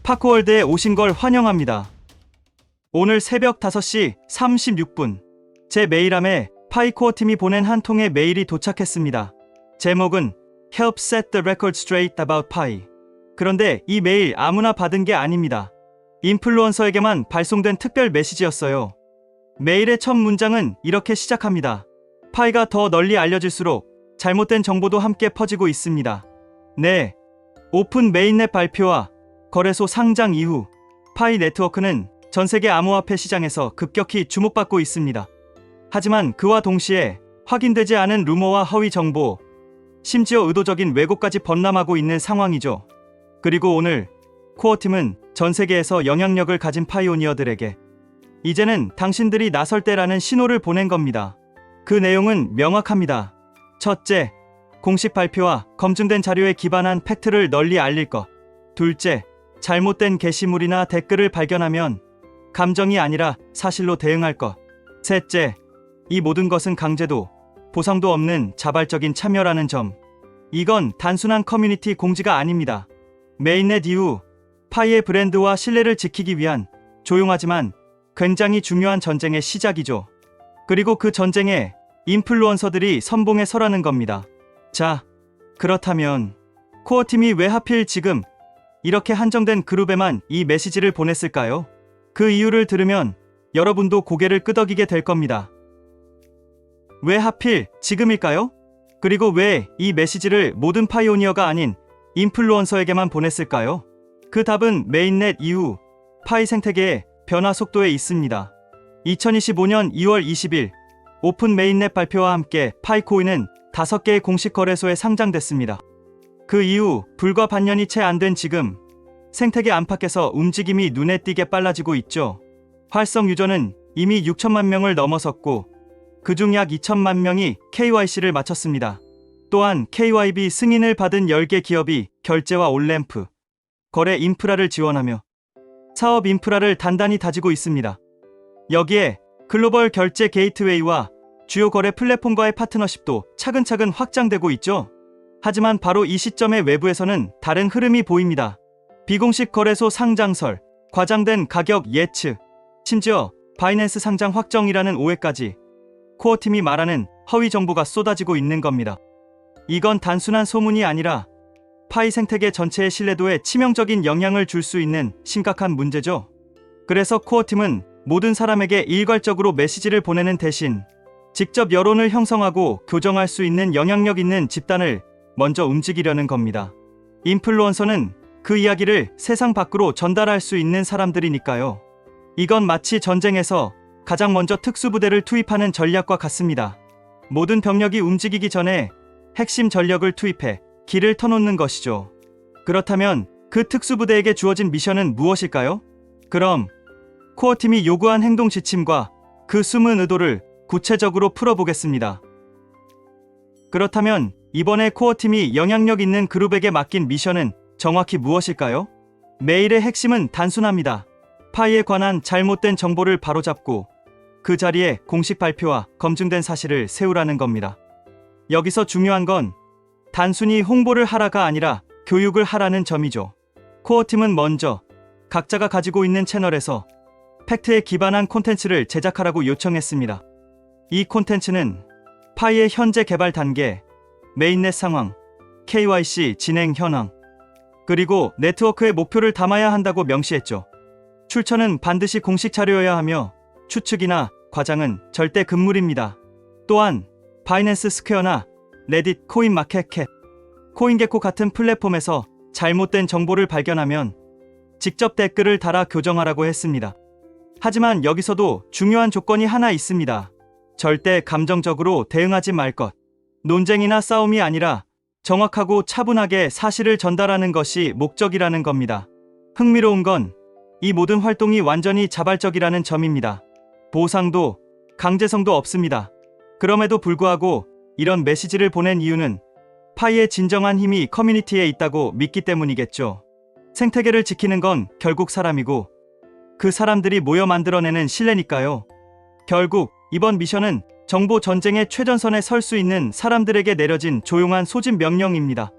파크월드에 오신 걸 환영합니다. 오늘 새벽 5시 36분 제 메일함에 파이코어 팀이 보낸 한 통의 메일이 도착했습니다. 제목은 Help set the record straight about Pi. 그런데 이 메일 아무나 받은 게 아닙니다. 인플루언서에게만 발송된 특별 메시지였어요. 메일의 첫 문장은 이렇게 시작합니다. 파이가 더 널리 알려질수록 잘못된 정보도 함께 퍼지고 있습니다. 네, 오픈 메인넷 발표와 거래소 상장 이후 파이 네트워크는 전 세계 암호화폐 시장에서 급격히 주목받고 있습니다. 하지만 그와 동시에 확인되지 않은 루머와 허위 정보, 심지어 의도적인 왜곡까지 범람하고 있는 상황이죠. 그리고 오늘 코어팀은 전 세계에서 영향력을 가진 파이오니어들에게 이제는 당신들이 나설 때라는 신호를 보낸 겁니다. 그 내용은 명확합니다. 첫째, 공식 발표와 검증된 자료에 기반한 팩트를 널리 알릴 것. 둘째, 잘못된 게시물이나 댓글을 발견하면 감정이 아니라 사실로 대응할 것. 셋째, 이 모든 것은 강제도, 보상도 없는 자발적인 참여라는 점. 이건 단순한 커뮤니티 공지가 아닙니다. 메인넷 이후 파이의 브랜드와 신뢰를 지키기 위한 조용하지만 굉장히 중요한 전쟁의 시작이죠. 그리고 그 전쟁에 인플루언서들이 선봉에 서라는 겁니다. 자, 그렇다면 코어팀이 왜 하필 지금 이렇게 한정된 그룹에만 이 메시지를 보냈을까요? 그 이유를 들으면 여러분도 고개를 끄덕이게 될 겁니다. 왜 하필 지금일까요? 그리고 왜 이 메시지를 모든 파이오니어가 아닌 인플루언서에게만 보냈을까요? 그 답은 메인넷 이후 파이 생태계의 변화 속도에 있습니다. 2025년 2월 20일 오픈 메인넷 발표와 함께 파이코인은 5개의 공식 거래소에 상장됐습니다. 그 이후 불과 반년이 채 안 된 지금 생태계 안팎에서 움직임이 눈에 띄게 빨라지고 있죠. 활성 유저는 이미 6천만 명을 넘어섰고 그중 약 2천만 명이 KYC를 마쳤습니다. 또한 KYB 승인을 받은 10개 기업이 결제와 온램프, 거래 인프라를 지원하며 사업 인프라를 단단히 다지고 있습니다. 여기에 글로벌 결제 게이트웨이와 주요 거래 플랫폼과의 파트너십도 차근차근 확장되고 있죠. 하지만 바로 이 시점에 외부에서는 다른 흐름이 보입니다. 비공식 거래소 상장설, 과장된 가격 예측, 심지어 바이낸스 상장 확정이라는 오해까지 코어팀이 말하는 허위 정보가 쏟아지고 있는 겁니다. 이건 단순한 소문이 아니라 파이 생태계 전체의 신뢰도에 치명적인 영향을 줄 수 있는 심각한 문제죠. 그래서 코어팀은 모든 사람에게 일괄적으로 메시지를 보내는 대신 직접 여론을 형성하고 교정할 수 있는 영향력 있는 집단을 먼저 움직이려는 겁니다. 인플루언서는 그 이야기를 세상 밖으로 전달할 수 있는 사람들이니까요. 이건 마치 전쟁에서 가장 먼저 특수부대를 투입하는 전략과 같습니다. 모든 병력이 움직이기 전에 핵심 전력을 투입해 길을 터놓는 것이죠. 그렇다면 그 특수부대에게 주어진 미션은 무엇일까요? 그럼 코어팀이 요구한 행동 지침과 그 숨은 의도를 구체적으로 풀어보겠습니다. 그렇다면 이번에 코어팀이 영향력 있는 그룹에게 맡긴 미션은 정확히 무엇일까요? 메일의 핵심은 단순합니다. 파이에 관한 잘못된 정보를 바로잡고 그 자리에 공식 발표와 검증된 사실을 세우라는 겁니다. 여기서 중요한 건 단순히 홍보를 하라가 아니라 교육을 하라는 점이죠. 코어팀은 먼저 각자가 가지고 있는 채널에서 팩트에 기반한 콘텐츠를 제작하라고 요청했습니다. 이 콘텐츠는 파이의 현재 개발 단계, 메인넷 상황, KYC 진행 현황, 그리고 네트워크의 목표를 담아야 한다고 명시했죠. 출처는 반드시 공식 자료여야 하며 추측이나 과장은 절대 금물입니다. 또한 바이낸스 스퀘어나 레딧, 코인마켓캡, 코인게코 같은 플랫폼에서 잘못된 정보를 발견하면 직접 댓글을 달아 교정하라고 했습니다. 하지만 여기서도 중요한 조건이 하나 있습니다. 절대 감정적으로 대응하지 말 것. 논쟁이나 싸움이 아니라 정확하고 차분하게 사실을 전달하는 것이 목적이라는 겁니다. 흥미로운 건 이 모든 활동이 완전히 자발적이라는 점입니다. 보상도 강제성도 없습니다. 그럼에도 불구하고 이런 메시지를 보낸 이유는 파이의 진정한 힘이 커뮤니티에 있다고 믿기 때문이겠죠. 생태계를 지키는 건 결국 사람이고 그 사람들이 모여 만들어내는 신뢰니까요. 결국 이번 미션은 정보 전쟁의 최전선에 설 수 있는 사람들에게 내려진 조용한 소집 명령입니다.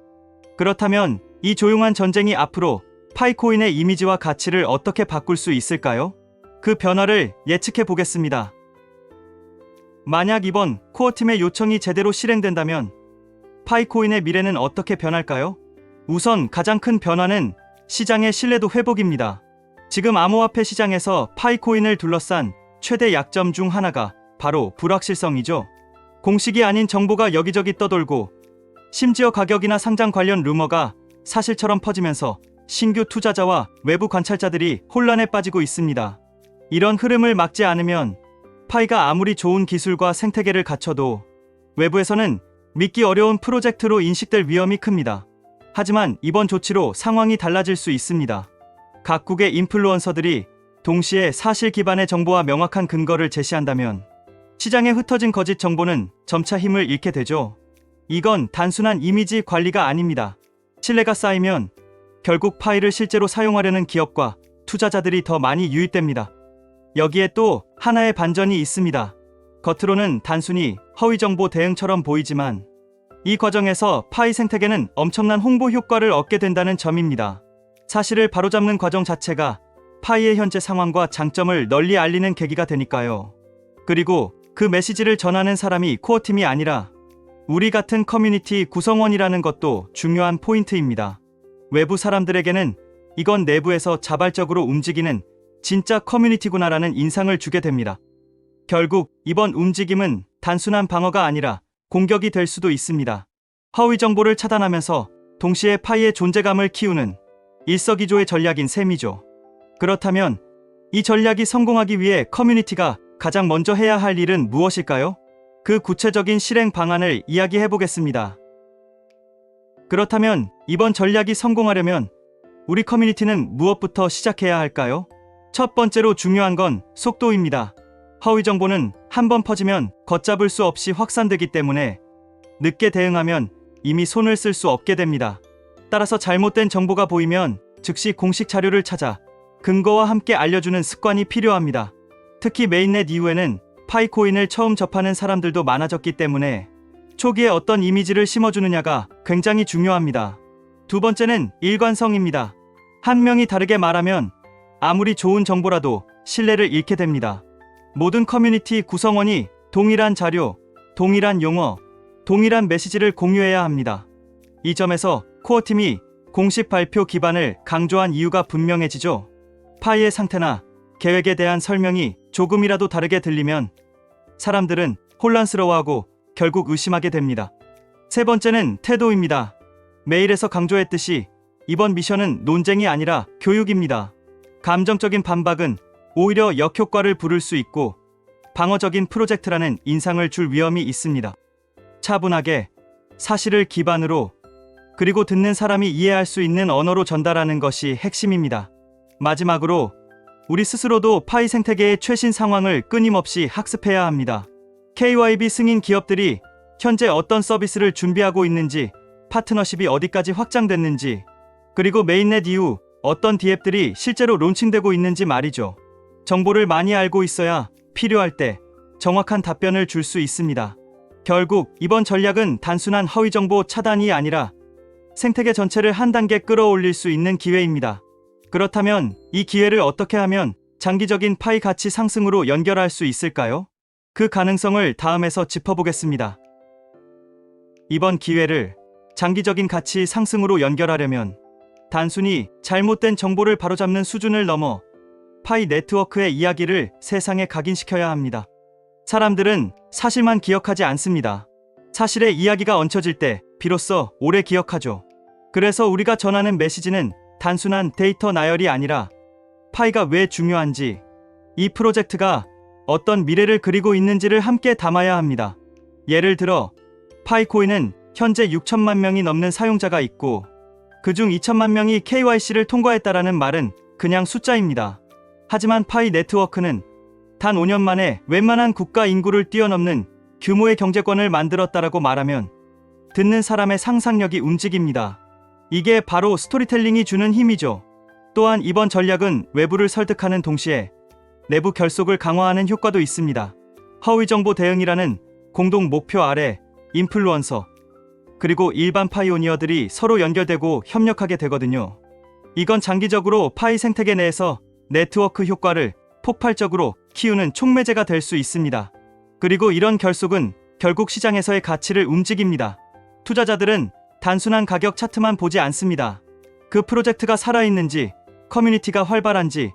그렇다면 이 조용한 전쟁이 앞으로 파이코인의 이미지와 가치를 어떻게 바꿀 수 있을까요? 그 변화를 예측해 보겠습니다. 만약 이번 코어팀의 요청이 제대로 실행된다면 파이코인의 미래는 어떻게 변할까요? 우선 가장 큰 변화는 시장의 신뢰도 회복입니다. 지금 암호화폐 시장에서 파이코인을 둘러싼 최대 약점 중 하나가 바로 불확실성이죠. 공식이 아닌 정보가 여기저기 떠돌고 심지어 가격이나 상장 관련 루머가 사실처럼 퍼지면서 신규 투자자와 외부 관찰자들이 혼란에 빠지고 있습니다. 이런 흐름을 막지 않으면 파이가 아무리 좋은 기술과 생태계를 갖춰도 외부에서는 믿기 어려운 프로젝트로 인식될 위험이 큽니다. 하지만 이번 조치로 상황이 달라질 수 있습니다. 각국의 인플루언서들이 동시에 사실 기반의 정보와 명확한 근거를 제시한다면 시장에 흩어진 거짓 정보는 점차 힘을 잃게 되죠. 이건 단순한 이미지 관리가 아닙니다. 신뢰가 쌓이면 결국 파이를 실제로 사용하려는 기업과 투자자들이 더 많이 유입됩니다. 여기에 또 하나의 반전이 있습니다. 겉으로는 단순히 허위 정보 대응처럼 보이지만 이 과정에서 파이 생태계는 엄청난 홍보 효과를 얻게 된다는 점입니다. 사실을 바로잡는 과정 자체가 파이의 현재 상황과 장점을 널리 알리는 계기가 되니까요. 그리고 그 메시지를 전하는 사람이 코어팀이 아니라 우리 같은 커뮤니티 구성원이라는 것도 중요한 포인트입니다. 외부 사람들에게는 이건 내부에서 자발적으로 움직이는 진짜 커뮤니티구나라는 인상을 주게 됩니다. 결국 이번 움직임은 단순한 방어가 아니라 공격이 될 수도 있습니다. 허위 정보를 차단하면서 동시에 파이의 존재감을 키우는 일석이조의 전략인 셈이죠. 그렇다면 이 전략이 성공하기 위해 커뮤니티가 가장 먼저 해야 할 일은 무엇일까요? 그 구체적인 실행 방안을 이야기해 보겠습니다. 그렇다면 이번 전략이 성공하려면 우리 커뮤니티는 무엇부터 시작해야 할까요? 첫 번째로 중요한 건 속도입니다. 허위 정보는 한번 퍼지면 걷잡을 수 없이 확산되기 때문에 늦게 대응하면 이미 손을 쓸 수 없게 됩니다. 따라서 잘못된 정보가 보이면 즉시 공식 자료를 찾아 근거와 함께 알려주는 습관이 필요합니다. 특히 메인넷 이후에는 파이코인을 처음 접하는 사람들도 많아졌기 때문에 초기에 어떤 이미지를 심어주느냐가 굉장히 중요합니다. 두 번째는 일관성입니다. 한 명이 다르게 말하면 아무리 좋은 정보라도 신뢰를 잃게 됩니다. 모든 커뮤니티 구성원이 동일한 자료, 동일한 용어, 동일한 메시지를 공유해야 합니다. 이 점에서 코어팀이 공식 발표 기반을 강조한 이유가 분명해지죠. 파이의 상태나 계획에 대한 설명이 조금이라도 다르게 들리면 사람들은 혼란스러워하고 결국 의심하게 됩니다. 세 번째는 태도입니다. 메일에서 강조했듯이 이번 미션은 논쟁이 아니라 교육입니다. 감정적인 반박은 오히려 역효과를 부를 수 있고 방어적인 프로젝트라는 인상을 줄 위험이 있습니다. 차분하게 사실을 기반으로 그리고 듣는 사람이 이해할 수 있는 언어로 전달하는 것이 핵심입니다. 마지막으로 우리 스스로도 파이 생태계의 최신 상황을 끊임없이 학습해야 합니다. KYB 승인 기업들이 현재 어떤 서비스를 준비하고 있는지, 파트너십이 어디까지 확장됐는지, 그리고 메인넷 이후 어떤 D앱들이 실제로 론칭되고 있는지 말이죠. 정보를 많이 알고 있어야 필요할 때 정확한 답변을 줄 수 있습니다. 결국 이번 전략은 단순한 허위 정보 차단이 아니라 생태계 전체를 한 단계 끌어올릴 수 있는 기회입니다. 그렇다면 이 기회를 어떻게 하면 장기적인 파이 가치 상승으로 연결할 수 있을까요? 그 가능성을 다음에서 짚어보겠습니다. 이번 기회를 장기적인 가치 상승으로 연결하려면 단순히 잘못된 정보를 바로잡는 수준을 넘어 파이 네트워크의 이야기를 세상에 각인시켜야 합니다. 사람들은 사실만 기억하지 않습니다. 사실의 이야기가 얹혀질 때 비로소 오래 기억하죠. 그래서 우리가 전하는 메시지는 단순한 데이터 나열이 아니라 파이가 왜 중요한지, 이 프로젝트가 어떤 미래를 그리고 있는지를 함께 담아야 합니다. 예를 들어 파이코인은 현재 6천만 명이 넘는 사용자가 있고 그중 2천만 명이 KYC를 통과했다라는 말은 그냥 숫자입니다. 하지만 파이 네트워크는 단 5년 만에 웬만한 국가 인구를 뛰어넘는 규모의 경제권을 만들었다라고 말하면 듣는 사람의 상상력이 움직입니다. 이게 바로 스토리텔링이 주는 힘이죠. 또한 이번 전략은 외부를 설득하는 동시에 내부 결속을 강화하는 효과도 있습니다. 허위 정보 대응이라는 공동 목표 아래 인플루언서 그리고 일반 파이오니어들이 서로 연결되고 협력하게 되거든요. 이건 장기적으로 파이 생태계 내에서 네트워크 효과를 폭발적으로 키우는 촉매제가 될 수 있습니다. 그리고 이런 결속은 결국 시장에서의 가치를 움직입니다. 투자자들은 단순한 가격 차트만 보지 않습니다. 그 프로젝트가 살아있는지, 커뮤니티가 활발한지,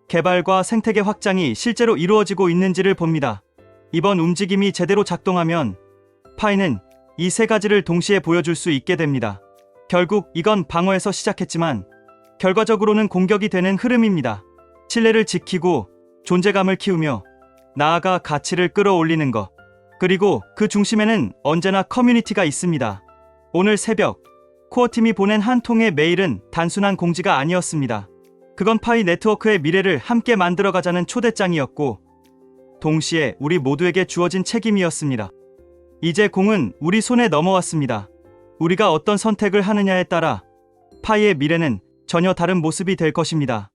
개발과 생태계 확장이 실제로 이루어지고 있는지를 봅니다. 이번 움직임이 제대로 작동하면 파이는 이 세 가지를 동시에 보여줄 수 있게 됩니다. 결국 이건 방어에서 시작했지만 결과적으로는 공격이 되는 흐름입니다. 신뢰를 지키고 존재감을 키우며 나아가 가치를 끌어올리는 것. 그리고 그 중심에는 언제나 커뮤니티가 있습니다. 오늘 새벽 코어팀이 보낸 한 통의 메일은 단순한 공지가 아니었습니다. 그건 파이 네트워크의 미래를 함께 만들어가자는 초대장이었고 동시에 우리 모두에게 주어진 책임이었습니다. 이제 공은 우리 손에 넘어왔습니다. 우리가 어떤 선택을 하느냐에 따라 파이의 미래는 전혀 다른 모습이 될 것입니다.